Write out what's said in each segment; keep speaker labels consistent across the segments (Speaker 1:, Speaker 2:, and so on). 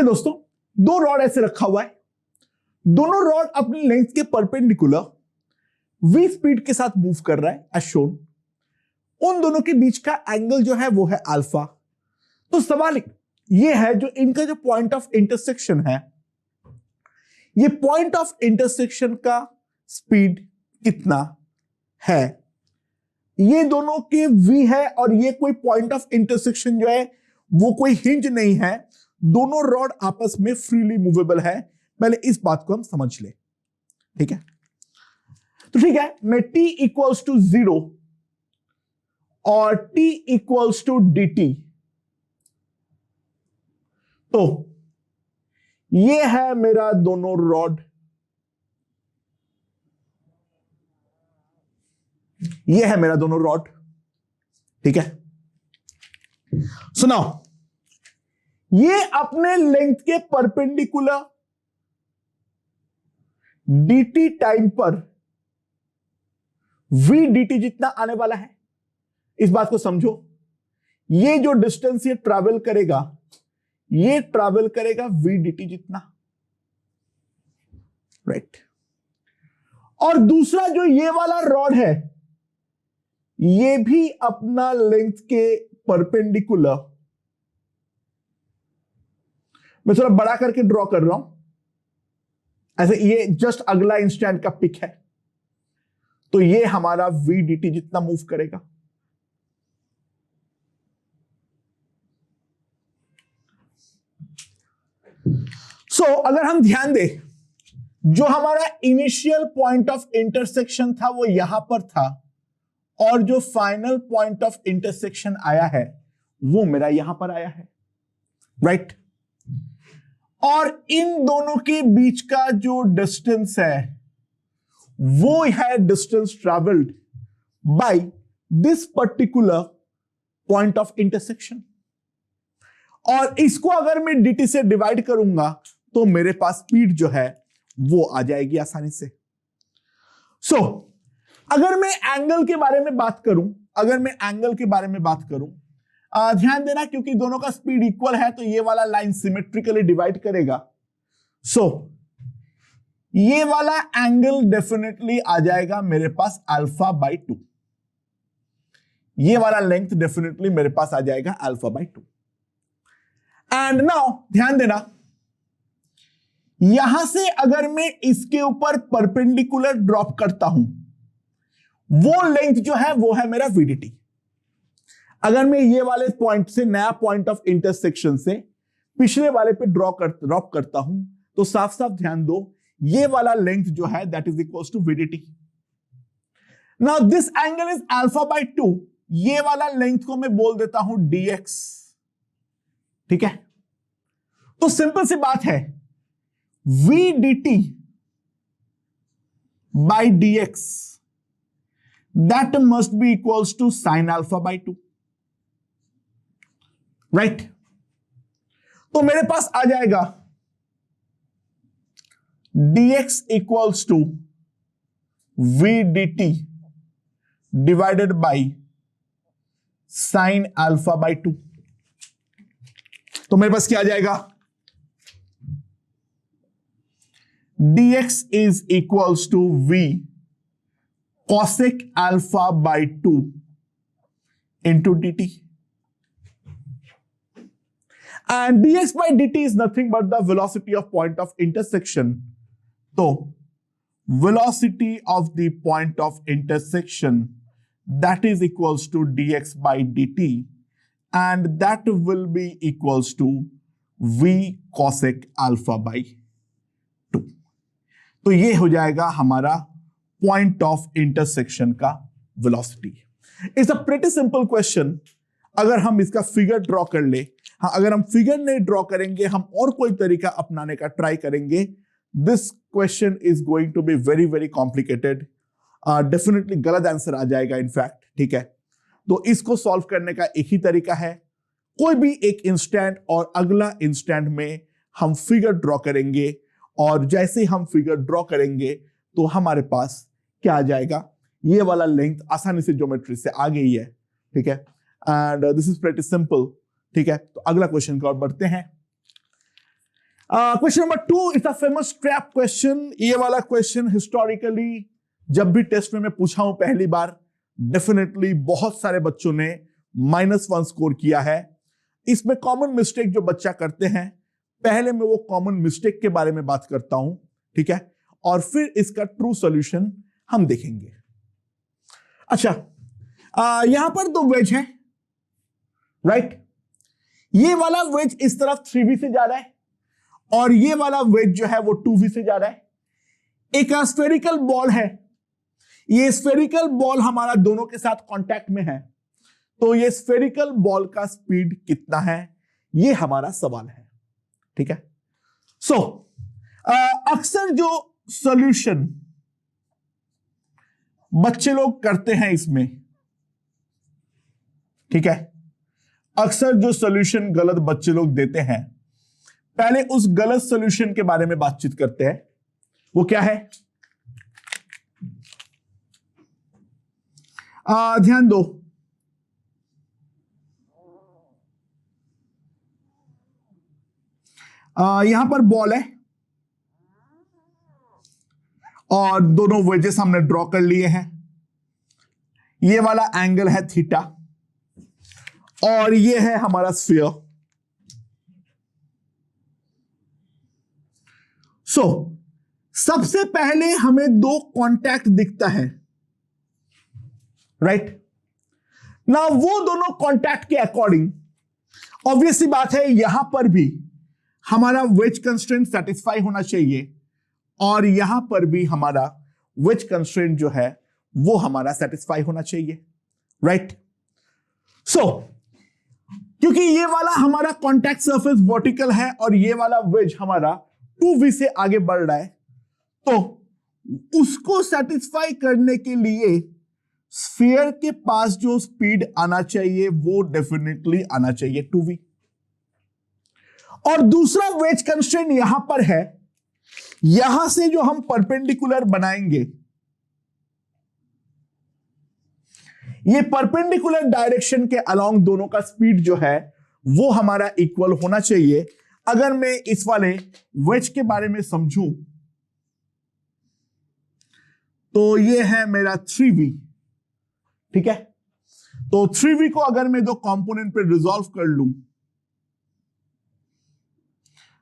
Speaker 1: में दोस्तों दो रॉड ऐसे रखा हुआ है, दोनों रॉड अपनी लेंथ के परपेंडिकुलर v स्पीड के साथ मूव कर रहा है एज शोन। उन दोनों के बीच का एंगल जो है वो है अल्फा। तो सवाल ये है जो इनका जो पॉइंट ऑफ इंटरसेक्शन है, ये पॉइंट ऑफ इंटरसेक्शन का स्पीड कितना है। ये दोनों के v है और ये कोई पॉइंट ऑफ इंटरसेक्शन जो है वो कोई हिंज नहीं है, दोनों रॉड आपस में फ्रीली मूवेबल है। पहले इस बात को हम समझ ले, ठीक है। तो ठीक है, मैं t इक्वल्स टू 0 और t इक्वल्स टू dt, तो ये है मेरा दोनों रॉड, ये है मेरा दोनों रॉड, ठीक है। सुनाओ, ये अपने लेंथ के परपेंडिकुलर dt टाइम पर v dt जितना आने वाला है। इस बात को समझो, ये जो डिस्टेंस ये ट्रैवल करेगा, ये ट्रैवल करेगा v dt जितना, राइट। और दूसरा जो ये वाला रॉड है, ये भी अपना लेंथ के परपेंडिकुलर, मैं थोड़ा बड़ा करके ड्रॉ कर रहा हूं, ऐसे ये जस्ट अगला इंस्टेंट का पिक है, तो ये हमारा v dt जितना मूव करेगा। अगर हम ध्यान दें, जो हमारा इनिशियल पॉइंट ऑफ इंटरसेक्शन था वो यहां पर था, और जो फाइनल पॉइंट ऑफ इंटरसेक्शन आया है वो मेरा यहां पर आया है, राइट। और इन दोनों के बीच का जो डिस्टेंस है वो है distance travelled by this particular point of intersection. और इसको अगर मैं dt से डिवाइड करूंगा तो मेरे पास स्पीड जो है वो आ जाएगी आसानी से। अगर मैं एंगल के बारे में बात करूं, ध्यान देना, क्योंकि दोनों का स्पीड इक्वल है तो ये वाला लाइन सिमेट्रिकली डिवाइड करेगा। ये वाला एंगल डेफिनेटली आ जाएगा मेरे पास अल्फा बाई 2, ये वाला लेंथ डेफिनेटली मेरे पास आ जाएगा अल्फा बाई 2। एंड नाउ ध्यान देना, यहां से अगर मैं इसके ऊपर परपेंडिकुलर ड्रॉप करता हूं, वो लेंथ जो है वो है मेरा VDT। अगर मैं ये वाले पॉइंट से, नया पॉइंट ऑफ इंटरसेक्शन से पिछले वाले पे ड्रॉप करता हूं, तो साफ साफ ध्यान दो, ये वाला लेंथ जो है that is equal to VDT। Now this angle is alpha by 2, ये वाला लेंथ को मैं बोल देता हूं dx, ठीक है। तो सिंपल सी बात है, VDT by dx that must be equals to sin alpha by 2, right। तो मेरे पास आ जाएगा dx equals to VDT divided by sin alpha by 2। तो मेरे पास क्या आ जाएगा, dx is equals to v cosec alpha by 2 into dt, and dx by dt is nothing but the velocity of point of intersection। तो velocity of the point of intersection that is equals to dx by dt, and that will be equals to v cosec alpha by 2। तो ये हो जाएगा हमारा point of intersection का velocity. It's a pretty simple question. अगर हम इसका figure draw कर ले, हाँ, अगर हम फिगर नहीं ड्रॉ करेंगे, हम और कोई तरीका अपनाने का ट्राई करेंगे, this question is going to be very very complicated, definitely गलत आंसर आ जाएगा इनफैक्ट, ठीक है। तो इसको सॉल्व करने का एक ही तरीका है, कोई भी एक इंस्टेंट और अगला इंस्टेंट में हम फिगर ड्रॉ करेंगे, और जैसे ही हम फिगर ड्रॉ करेंगे तो हमारे पास क्या आ जाएगा, ये वाला लेंथ आसानी से ज्योमेट्री से आ गई है, ठीक है। And this is pretty simple, ठीक है। तो अगला क्वेश्चन की ओर बढ़ते हैं। Question number 2 is a famous trap question. ये वाला क्वेश्चन हिस्टोरिकली जब भी टेस्ट में मैं पूछा हूं पहली बार, डेफिनेटली बहुत सारे बच्चों ने -1 स्कोर किया है. इसमें कॉमन मिस्टेक जो बच्चा करते हैं, पहले मैं वो कॉमन मिस्टेक के बारे में बात करता हूं, ठीक है, और फिर इसका ट्रू सॉल्यूशन हम देखेंगे. अच्छा, यहां पर 2 वेज है, राइट. ये वाला वेज इस तरफ 3v से जा रहा है और ये वाला वेज जो है वो 2v से जा रहा है. एक स्फेरिकल बॉल है, ये स्फेरिकल बॉल हमारा दोनों के साथ कांटेक्ट में है, तो ये स्फेरिकल बॉल का स्पीड कितना है, ये हमारा सवाल है. ठीक है. सो अक्सर जो सॉल्यूशन बच्चे लोग करते हैं इसमें, ठीक है, अक्सर जो सॉल्यूशन गलत बच्चे लोग देते हैं, पहले उस गलत सॉल्यूशन के बारे में बातचीत करते हैं. वो क्या है? ध्यान दो, यहां पर बॉल है और दोनों वेजेस हमने ड्रॉ कर लिए हैं. ये वाला एंगल है थीटा और ये है हमारा स्फीयर. सो सबसे पहले हमें 2 कांटेक्ट दिखता है, राइट. ना वो दोनों कांटेक्ट के अकॉर्डिंग ऑब्वियस सी बात है, यहां पर भी हमारा वेज कंस्ट्रेंट सेटिस्फाई होना चाहिए और यहां पर भी हमारा वेज कंस्ट्रेंट जो है वो हमारा सेटिस्फाई होना चाहिए, राइट. सो क्योंकि ये वाला हमारा कांटेक्ट सरफेस वर्टिकल है और ये वाला वेज हमारा 2v से आगे बढ़ रहा है, तो उसको सेटिस्फाई करने के लिए स्फीयर के पास जो स्पीड आना चाहिए वो डेफिनेटली आना चाहिए 2v. और दूसरा वेज कंस्ट्रेंट यहां पर है, यहां से जो हम परपेंडिकुलर बनाएंगे, ये परपेंडिकुलर डायरेक्शन के अलोंग दोनों का स्पीड जो है वो हमारा इक्वल होना चाहिए. अगर मैं इस वाले वेज के बारे में समझूं तो ये है मेरा 3v, ठीक है. तो 3v को अगर मैं 2 कंपोनेंट पे रिजॉल्व कर लूं,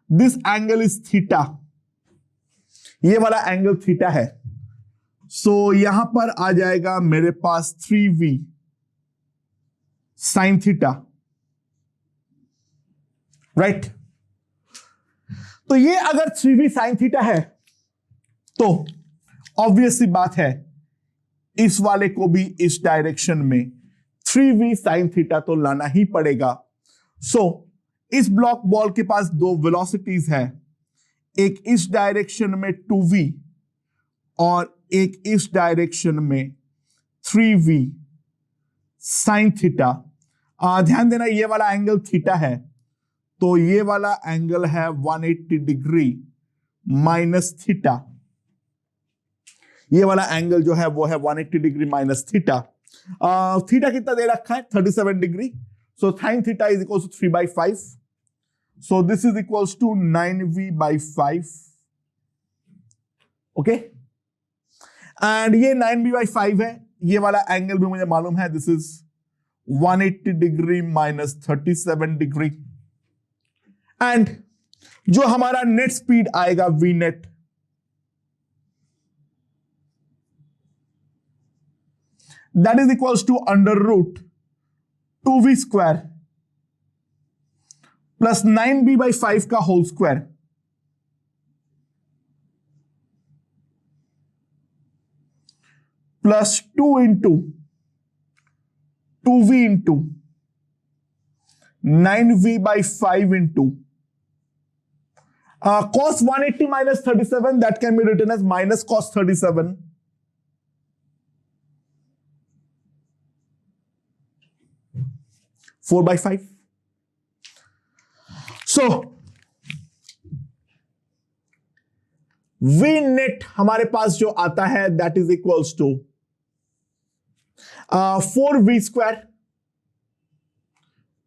Speaker 1: दिस एंगल इज थीटा, ये वाला एंगल थीटा है. सो यहां पर आ जाएगा मेरे पास 3v साइन थीटा, राइट. तो ये अगर 3v साइन थीटा है तो ऑब्वियस सी बात है इस वाले को भी इस डायरेक्शन में 3v साइन थीटा तो लाना ही पड़ेगा. सो इस ब्लॉक बॉल के पास 2 वेलोसिटीज है, एक इस डायरेक्शन में 2v और एक इस डायरेक्शन में 3v साइन थीटा. ध्यान देना ये वाला एंगल थीटा है, तो ये वाला एंगल है 180 डिग्री माइनस थीटा. ये वाला एंगल जो है वो है 180 डिग्री माइनस थीटा. थीटा कितना दे रखा है? 37 degree. So sine theta is equal to 3/5. So this is equals to 9v/5. Okay, and ये 9v/5 है. ये वाला एंगल भी मुझे मालूम है, this is 180 degree minus 37 degree. And जो हमारा नेट स्पीड आएगा v net, that is equals to under root 2v square plus 9v/5 का whole square plus 2 into 2v into 9v/5 into cos 180 minus 37, that can be written as minus cos 37. Four by 5. So v net हमारे पास जो आता है that is equals to 4v square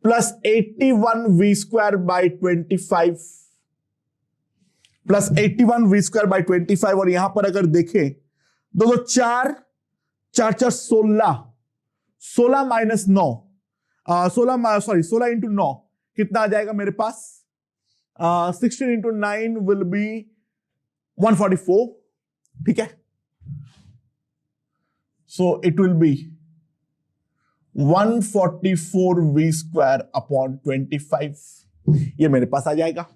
Speaker 1: plus 81v square by 25 plus 81 V square by 25, और यहां पर अगर देखें दो 4 4 4 16, 16 माइनस 9, 16 इंटू 9 कितना आ जाएगा मेरे पास? 16 इंटू 9 विल बी 144, ठीक है। So it will be 144 V square upon 25, ये मेरे पास आ जाएगा।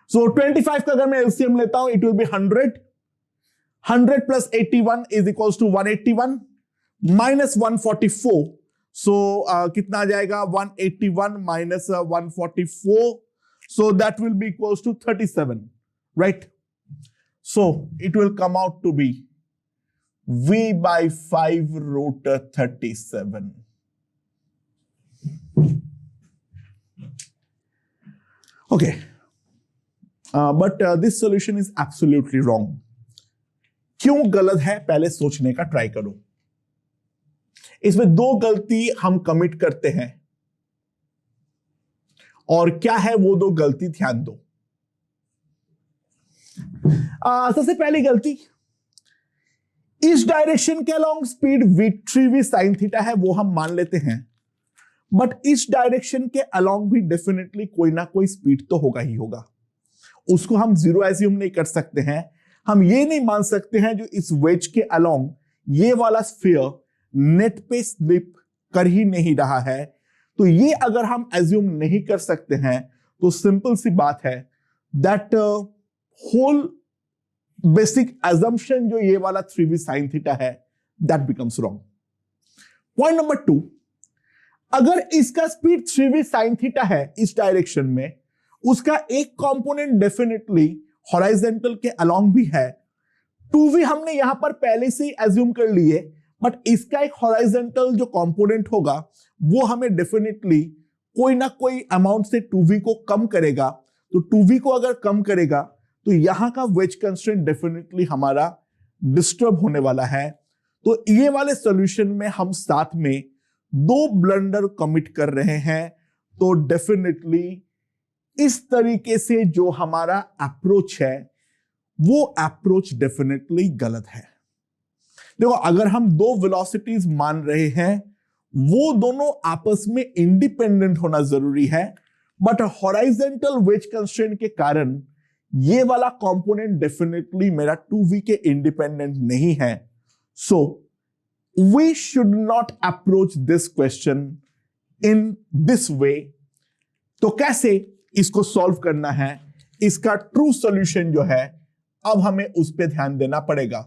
Speaker 1: सो 25 का अगर मैं एलसीएम लेता हूं, it will be 100 plus 81 is equals to 181 minus 144, so कितना आ जाएगा? 181 minus 144, so that will be equals to 37, right? So it will come out to be V by 5 root 37. Okay, but this solution is absolutely wrong. क्यों गलत है पहले सोचने का try करो। इसमें दो गलती हम कमिट करते हैं, और क्या है वो दो गलती, ध्यान दो। सबसे पहली गलती, इस डायरेक्शन के along speed v3v sin theta है, वो हम मान लेते हैं, बट इस डायरेक्शन के अलोंग भी डेफिनेटली कोई ना कोई स्पीड तो होगा ही होगा, उसको हम जीरो एज्यूम नहीं कर सकते हैं। हम ये नहीं मान सकते हैं जो इस वेज के अलोंग ये वाला स्फीयर नेट पे स्लिप कर ही नहीं रहा है, तो ये अगर हम एज्यूम नहीं कर सकते हैं तो सिंपल सी बात है दैट होल बेसिक एजम्पशन जो ये वाला 3v sin थीटा है, that becomes wrong. Point number 2, अगर इसका स्पीड 3v sin थीटा है इस डायरेक्शन में, उसका एक कंपोनेंट डेफिनेटली हॉरिजॉन्टल के अलोंग भी है, 2v हमने यहां पर पहले से ही एज्यूम कर लिए, बट इसका एक हॉरिजॉन्टल जो कंपोनेंट होगा वो हमें डेफिनेटली कोई ना कोई अमाउंट से 2v को कम करेगा। तो 2v को अगर कम करेगा तो यहां का वेज कंस्ट्रेंट डेफिनेटली हमारा डिस्टर्ब होने वाला है। तो ये वाले सॉल्यूशन में हम साथ में दो ब्लंडर कमिट कर रहे हैं। तो डेफिनेटली इस तरीके से जो हमारा अप्रोच है वो अप्रोच डेफिनेटली गलत है। देखो, अगर हम दो वेलोसिटीज मान रहे हैं वो दोनों आपस में इंडिपेंडेंट होना जरूरी है, बट हॉरिजॉन्टल वेज कंस्ट्रेंट के कारण ये वाला कंपोनेंट डेफिनेटली मेरा 2v के इंडिपेंडेंट नहीं है। So we should not approach this question in this way. तो कैसे इसको सॉल्व करना है, इसका ट्रू सॉल्यूशन जो है अब हमें उस पर ध्यान देना पड़ेगा।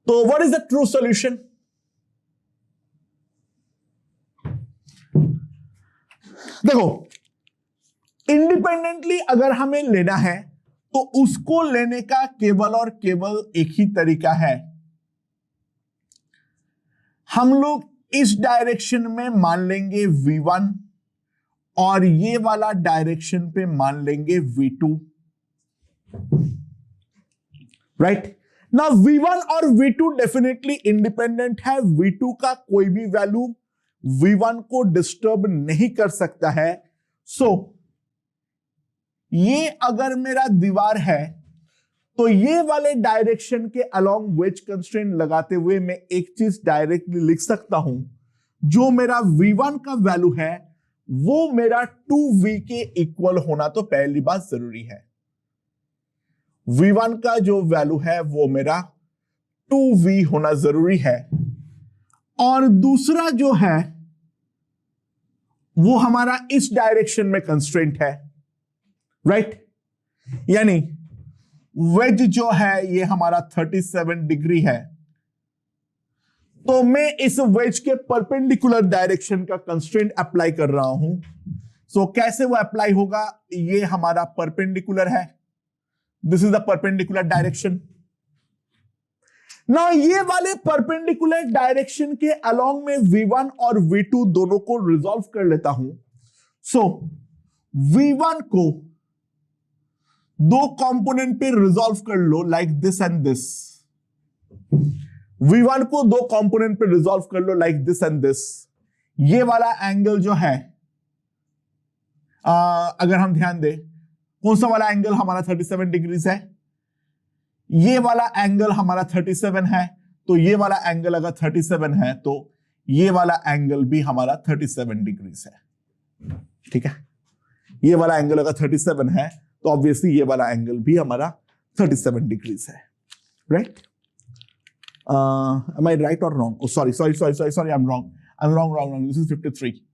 Speaker 1: तो what is the true solution? देखो, इंडिपेंडेंटली अगर हमें लेना है तो उसको लेने का केवल और केवल एक ही तरीका है। हम लोग इस डायरेक्शन में मान लेंगे v1 और ये वाला डायरेक्शन पे मान लेंगे v2, राइट? ना v1 और v2 डेफिनेटली इंडिपेंडेंट है। v2 का कोई भी वैल्यू v1 को डिस्टर्ब नहीं कर सकता है। सो ये अगर मेरा दीवार है तो ये वाले डायरेक्शन के अलोंग वेज कंस्ट्रेंट लगाते हुए मैं एक चीज डायरेक्टली लिख सकता हूं, जो मेरा v1 का वैल्यू है वो मेरा 2v के इक्वल होना तो पहली बात जरूरी है। v1 का जो वैल्यू है वो मेरा 2v होना जरूरी है, और दूसरा जो है वो हमारा इस डायरेक्शन में कंस्ट्रेंट है, राइट? यानी वेज जो है ये हमारा 37 डिग्री है, तो मैं इस वेज के परपेंडिकुलर डायरेक्शन का कंस्ट्रेंट अप्लाई कर रहा हूं। सो कैसे वो अप्लाई होगा? ये हमारा परपेंडिकुलर है, this is the perpendicular direction. ना ये वाले परपेंडिकुलर डायरेक्शन के अलोंग में v1 और v2 दोनों को रिजॉल्व कर लेता हूं। सो v1 को दो कंपोनेंट पे रिजॉल्व कर लो, like this and this. v1 को दो कंपोनेंट पे रिजॉल्व कर लो, लाइक दिस एंड दिस। ये वाला एंगल जो है अगर हम ध्यान दें, कौन सा वाला एंगल हमारा 37 डिग्रीज है? ये वाला एंगल हमारा 37 है, तो ये वाला एंगल अगर 37 है तो ये वाला एंगल भी हमारा 37 डिग्रीज है। ठीक है, ये वाला एंगल अगर 37 है तो ऑब्वियसली ये वाला एंगल भी हमारा 37 डिग्रीज है, right? Am I right or wrong? Oh, sorry, I'm wrong. This is 53.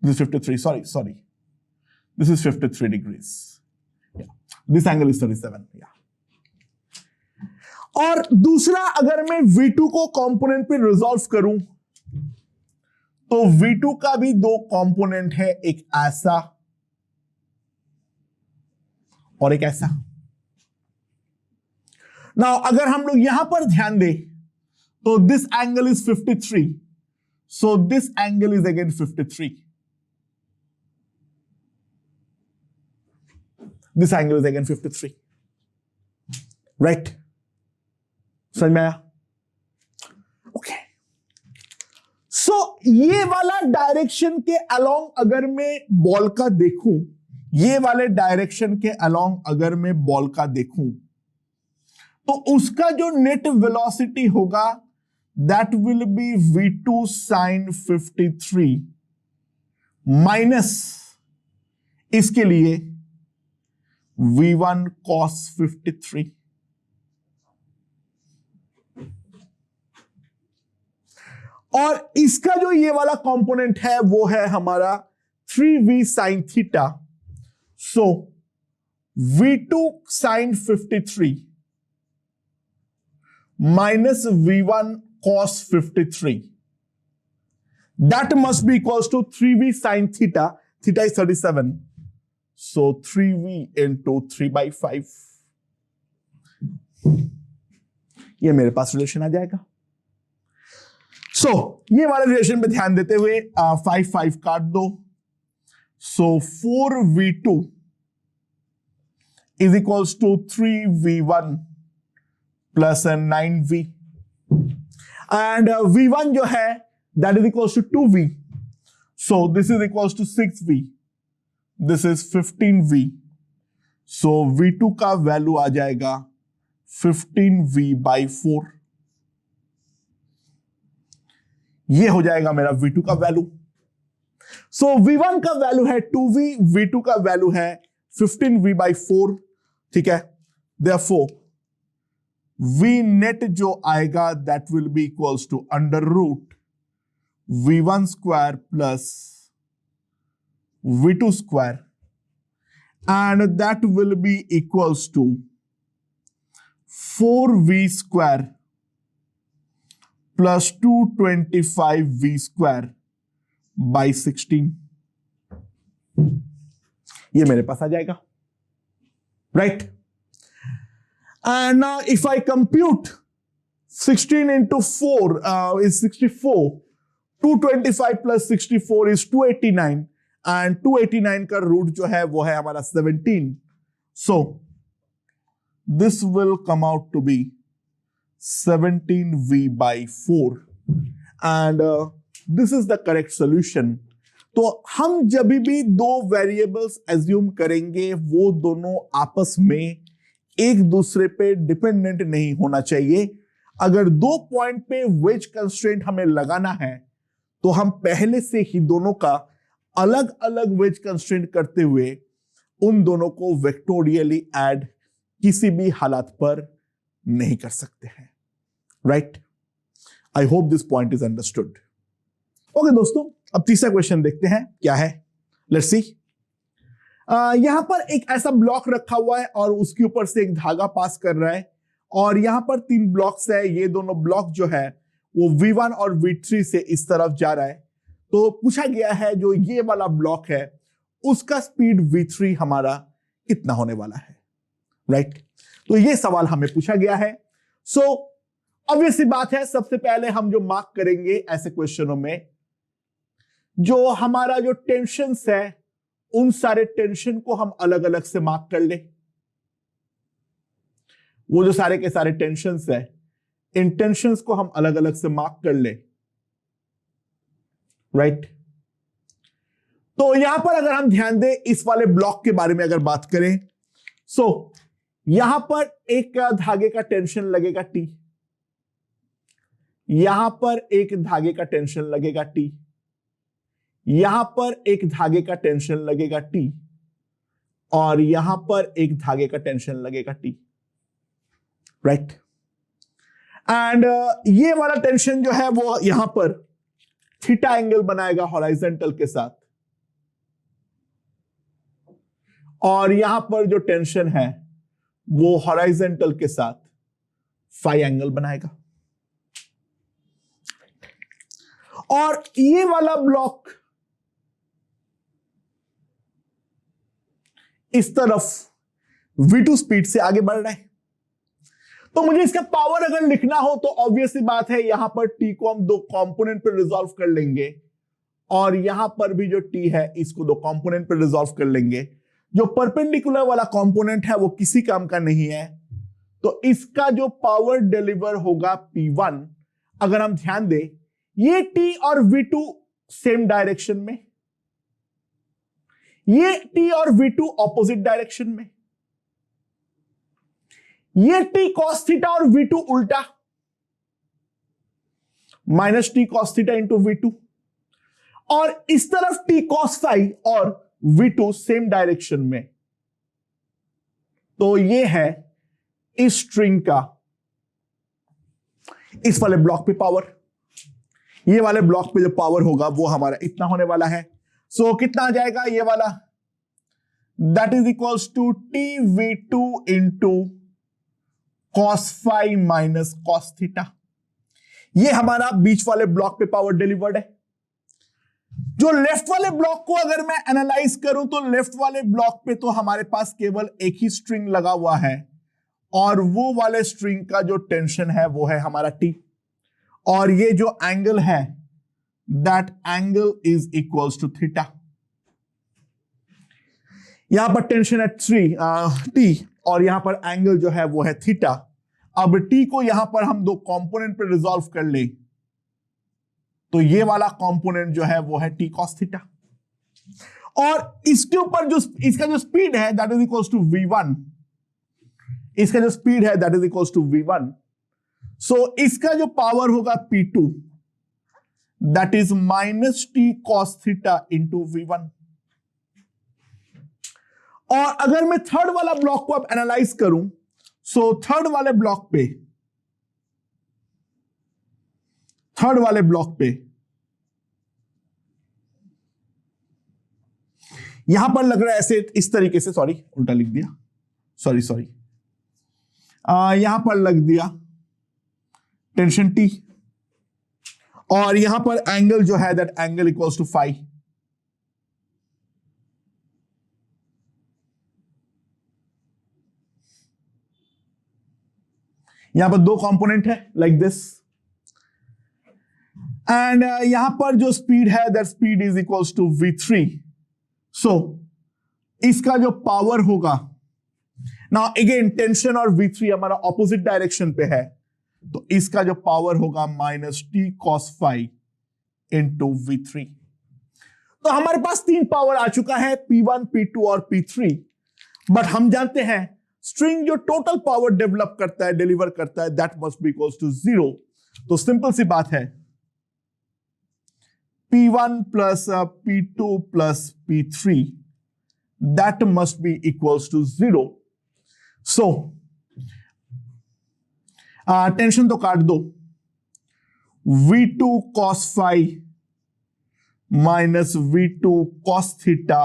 Speaker 1: This is 53. Sorry. This is 53 degrees. Yeah. This angle is 37. Yeah. और दूसरा, अगर मैं V2 को कंपोनेंट पे रिजॉल्व करूं तो V2 का भी दो कंपोनेंट है, एक ऐसा और एक ऐसा। नाउ अगर हम लोग यहां पर ध्यान दें तो this angle is 53, so this angle is again 53। This angle is again 53, right? समझ में आया? ओके, सो ये वाला डायरेक्शन के अलोंग अगर मैं बॉल का देखूं, ये वाले डायरेक्शन के अलोंग अगर मैं बॉल का देखूं तो उसका जो नेट वेलोसिटी होगा that will be v2 sin 53 minus इसके लिए v1 cos 53। और इसका जो ये वाला कंपोनेंट है वो है हमारा 3v sin theta. So v2 sin 53 minus v1 cos 53, that must be equals to 3v sin theta. Theta is 37, so 3v into 3/5। ये मेरे पास रिलेशन आ जाएगा। ये वाले रिलेशन पे ध्यान देते हुए 5 काट दो, सो 4v2 is equals to 3v1 plus 9v, and v1 जो है that is equals to 2v, so this is equals to 6v, this is 15v, so v2 का वैल्यू आ जाएगा 15v/4। ये हो जाएगा मेरा v2 का वैल्यू। सो v1 का वैल्यू है 2v, v2 का वैल्यू है 15v/4। ठीक है, therefore v net जो आएगा that will be equals to under root v1 square plus v2 square, and that will be equals to 4v square plus 225v square by 16। ये मेरे पास आ जाएगा, right? And now if I compute 16 into 4 is 64, 225 plus 64 is 289, and 289 का root जो है वो है हमारा 17, so this will come out to be 17v/4, and this is the correct solution। तो हम जब भी दो वेरिएबल्स एज्यूम करेंगे वो दोनों आपस में एक दूसरे पे डिपेंडेंट नहीं होना चाहिए। अगर दो पॉइंट पे वेज कंस्ट्रेंट हमें लगाना है तो हम पहले से ही दोनों का अलग अलग वेज कंस्ट्रेंट करते हुए उन दोनों को वेक्टोरियली ऐड किसी भी हालात पर नहीं कर सकते हैं, right? I hope this point is understood. Okay दोस्तों, अब तीसरा क्वेश्चन देखते हैं क्या है। Let's see. यहां पर एक ऐसा ब्लॉक रखा हुआ है और उसके ऊपर से एक धागा पास कर रहा है, और यहां पर 3 ब्लॉक्स है। ये दोनों ब्लॉक जो है वो v1 और v3 से इस तरफ जा रहा है। तो पूछा गया है जो ये वाला ब्लॉक है उसका स्पीड v3 हमारा कितना होने वाला है, राइट? तो ये सवाल हमें पूछा गया है। सो ऑब्वियस सी बात है, सबसे पहले हम जो मार्क करेंगे ऐसे क्वेश्चनों में, जो हमारा जो टेंशन्स है उन सारे टेंशन को हम अलग अलग से मार्क कर ले। वो जो सारे के सारे टेंशन्स है, इन टेंशन्स को हम अलग अलग से मार्क कर ले, राइट? तो यहां पर अगर हम ध्यान दें इस वाले ब्लॉक के बारे में अगर बात करें, सो यहां पर एक धागे का टेंशन लगेगा T, यहां पर एक धागे का टेंशन लगेगा T, यहां पर एक धागे का टेंशन लगेगा T, और यहां पर एक धागे का टेंशन लगेगा T, राइट। एंड ये वाला टेंशन जो है वो यहां पर थीटा एंगल बनाएगा हॉरिजॉन्टल के साथ, और यहां पर जो टेंशन है वो हॉरिजॉन्टल के साथ फाई एंगल बनाएगा। और ये वाला ब्लॉक इस तरफ v2 स्पीड से आगे बढ़ रहा है। तो मुझे इसका पावर अगर लिखना हो तो ऑब्वियसली बात है, यहां पर t को हम दो कंपोनेंट पर रिजॉल्व कर लेंगे, और यहां पर भी जो t है इसको दो कंपोनेंट पर रिजॉल्व कर लेंगे। जो परपेंडिकुलर वाला कंपोनेंट है वो किसी काम का नहीं है, तो इसका जो पावर डिलीवर होगा P1, अगर हम ध्यान दें ये t और v2 सेम डायरेक्शन में, ये t और v2 ऑपोजिट डायरेक्शन में, ये t cos थीटा और v2 उल्टा, minus t cos theta into v2, और इस तरफ t cos फाई और v2 सेम डायरेक्शन में। तो ये है इस स्ट्रिंग का इस वाले ब्लॉक पे पावर, ये वाले ब्लॉक पे जो पावर होगा वो हमारा इतना होने वाला है। सो कितना आ जाएगा ये वाला, that is equals to tv2 into cos phi minus cos theta. ये हमारा बीच वाले ब्लॉक पे पावर डिलीवर्ड है। जो लेफ्ट वाले ब्लॉक को अगर मैं एनालाइज करूं तो लेफ्ट वाले ब्लॉक पे तो हमारे पास केवल एक ही स्ट्रिंग लगा हुआ है, और वो वाले स्ट्रिंग का जो टेंशन है वो है हमारा T, और ये जो एंगल है that angle is equals to theta. यहां पर टेंशन है T और यहां पर एंगल जो है वो है थीटा। अब T को यहां पर हम दो कंपोनेंट पे रिजॉल्व कर ले तो ये वाला कंपोनेंट जो है वो है t cos थीटा, और इसके ऊपर जो इसका जो स्पीड है that is equals to v1, इसका जो स्पीड है that is equals to v1। So इसका जो पावर होगा p2 that is minus t cos theta into v1। और अगर मैं थर्ड वाला ब्लॉक को अब एनालाइज करूं, सो थर्ड वाले ब्लॉक पे यहां पर लग रहा है ऐसे इस तरीके से, सॉरी उल्टा लिख दिया, सॉरी यहां पर लग दिया टेंशन T, और यहां पर एंगल जो है that angle equals to phi. यहां पर दो कंपोनेंट है लाइक दिस, एंड यहां पर जो स्पीड है that speed is equals to v3। So इसका जो पावर होगा, नाउ अगेन टेंशन और v3 हमारा ऑपोजिट डायरेक्शन पे है, तो इसका जो पावर होगा minus t cos phi into v3। तो हमारे पास तीन पावर आ चुका है P1, P2 और P3, बट हम जानते हैं स्ट्रिंग जो टोटल पावर डेवलप करता है, डिलीवर करता है, that must be equals to 0। तो सिंपल सी बात है P1 plus P2 plus P3 that must be equals to 0. So tension तो काट दो, v2 cos phi minus v2 cos theta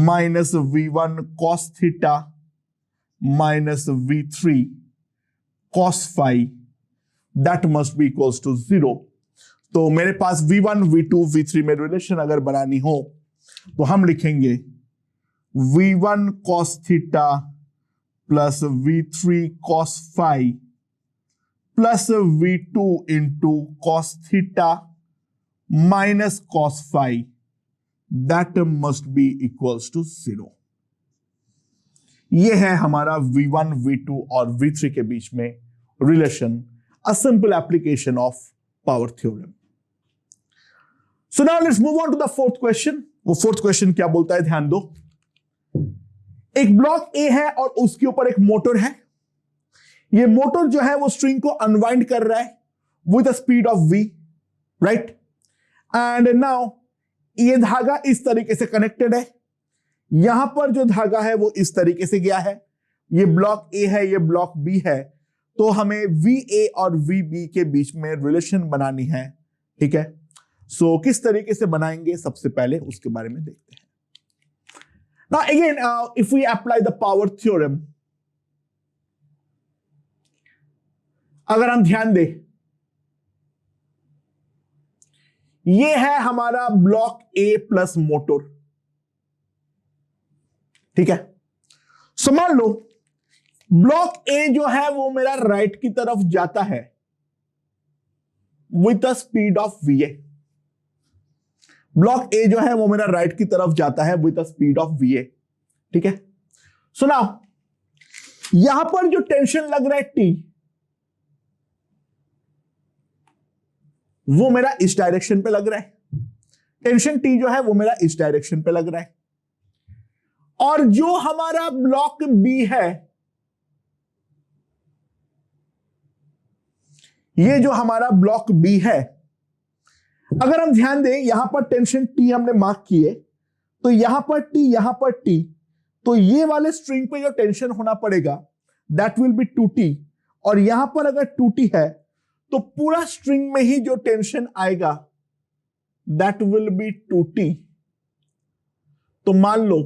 Speaker 1: minus v1 cos theta minus v3 cos phi that must be equals to 0। तो मेरे पास v1, v2, v3 में relation अगर बनानी हो तो हम लिखेंगे v1 cos theta plus v3 cos phi plus v2 into cos theta minus cos phi that must be equals to 0। यह है हमारा v1, v2 और v3 के बीच में relation, a simple application of power theorem. So now let's move on to the fourth question. वो fourth question क्या बोलता है, ध्यान दो। एक ब्लॉक ए है और उसके ऊपर एक मोटर है। ये मोटर जो है वो स्ट्रिंग को अनवाइंड कर रहा है with the speed of v, right. And now ये धागा इस तरीके से कनेक्टेड है। यहां पर जो धागा है वो इस तरीके से गया है। ये ब्लॉक ए है, ये ब्लॉक बी है। तो हमें VA और VB के बीच में रिलेशन बनानी है, ठीक है। सो किस तरीके से बनाएंगे, सबसे पहले उसके बारे में देखते हैं। Now again, if we apply the power theorem, अगर हम ध्यान दें, ये है हमारा ब्लॉक A प्लस मोटर, ठीक है। सो मान लो ब्लॉक A जो है वो मेरा राइट की तरफ जाता है with the speed of VA। Block A जो है वो मेरा राइट की तरफ जाता है with the speed of VA, ठीक है। सो नाउ यहां पर जो टेंशन लग रहा है T, वो मेरा इस डायरेक्शन पे लग रहा है। टेंशन T जो है वो मेरा इस डायरेक्शन पे लग रहा है। और जो हमारा ब्लॉक B है, ये जो हमारा ब्लॉक B है, अगर हम ध्यान दें यहां पर टेंशन T हमने मार्क किए, तो यहां पर T, यहां पर T, तो ये वाले स्ट्रिंग पे जो टेंशन होना पड़ेगा दैट विल बी 2T। और यहां पर अगर 2T है तो पूरा स्ट्रिंग में ही जो टेंशन आएगा दैट विल बी 2T। तो मान लो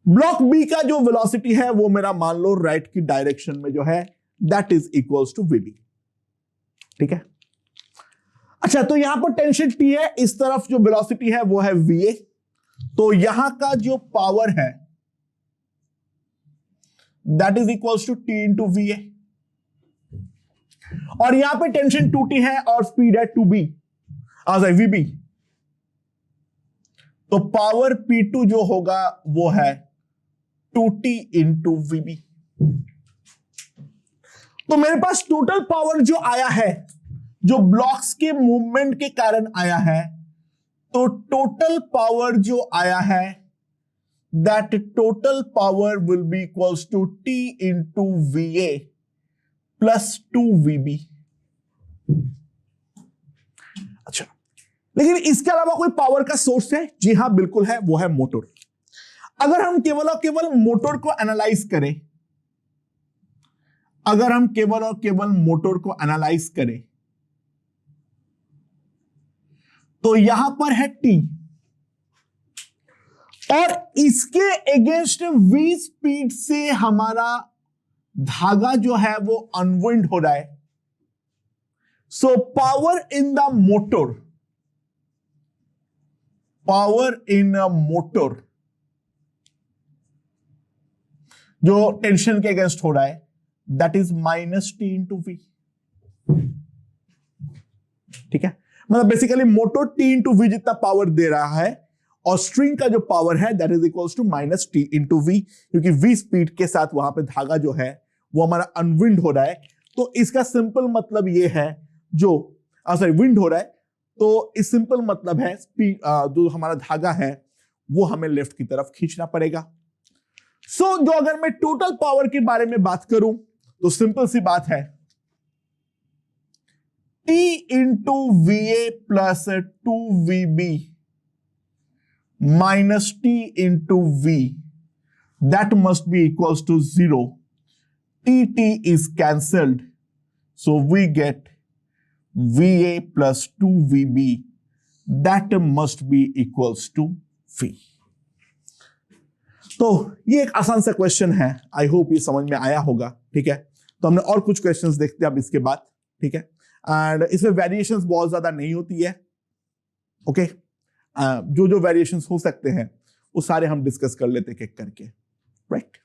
Speaker 1: ब्लॉक बी का जो वेलोसिटी है वो मेरा मान लो राइट की डायरेक्शन में जो है that is equals to VB, ठीक है। अच्छा, तो यहां पर टेंशन T है, इस तरफ जो वेलोसिटी है वो है VA। तो यहां का जो पावर है that is equals to T into VA। और यहां पे टेंशन 2T है और स्पीड है 2B, VB। तो पावर P2 जो होगा वो है 2T इंटू VB। तो मेरे पास टोटल पावर जो आया है, जो ब्लॉक्स के मूवमेंट के कारण आया है, तो टोटल पावर जो आया है that total power will be equals to T into VA plus 2VB। अच्छा, लेकिन इसके अलावा कोई पावर का सोर्स है? जी हां, बिल्कुल है, वो है मोटर। अगर हम केवल और केवल मोटर को एनालाइज करें, अगर हम केवल और केवल मोटर को एनालाइज करें, तो यहां पर है T और इसके अगेंस्ट V स्पीड से हमारा धागा जो है वो अनविंड हो रहा है। So power in the motor, power in a motor जो टेंशन के अगेंस्ट हो रहा है that is -T into V, ठीक है। मतलब basically motor T into V जितना पावर दे रहा है और स्ट्रिंग का जो पावर है that is equals to -T into V, क्योंकि V स्पीड के साथ वहां पे धागा जो है वो हमारा अनविंड हो रहा है। तो इसका सिंपल मतलब ये है, जो विंड हो रहा है, तो इस सिंपल मतलब है स्पीड जो हमारा धागा है वो हमें लेफ्ट की तरफ खींचना पड़ेगा। जो अगर मैं टोटल पावर के बारे में बात करूं तो सिंपल सी बात है, T into VA plus 2VB minus T into V, that must be equals to 0. TT is cancelled, so we get VA plus 2VB, that must be equals to V. तो ये एक आसान सा क्वेश्चन है, I hope ये समझ में आया होगा, ठीक है। तो हमने और कुछ क्वेश्चंस देखते हैं अब इसके बाद, ठीक है। एंड इसमें वेरिएशंस बहुत ज्यादा नहीं होती है, ओके। जो जो वेरिएशंस हो सकते हैं वो सारे हम डिस्कस कर लेते हैं एक करके, राइट।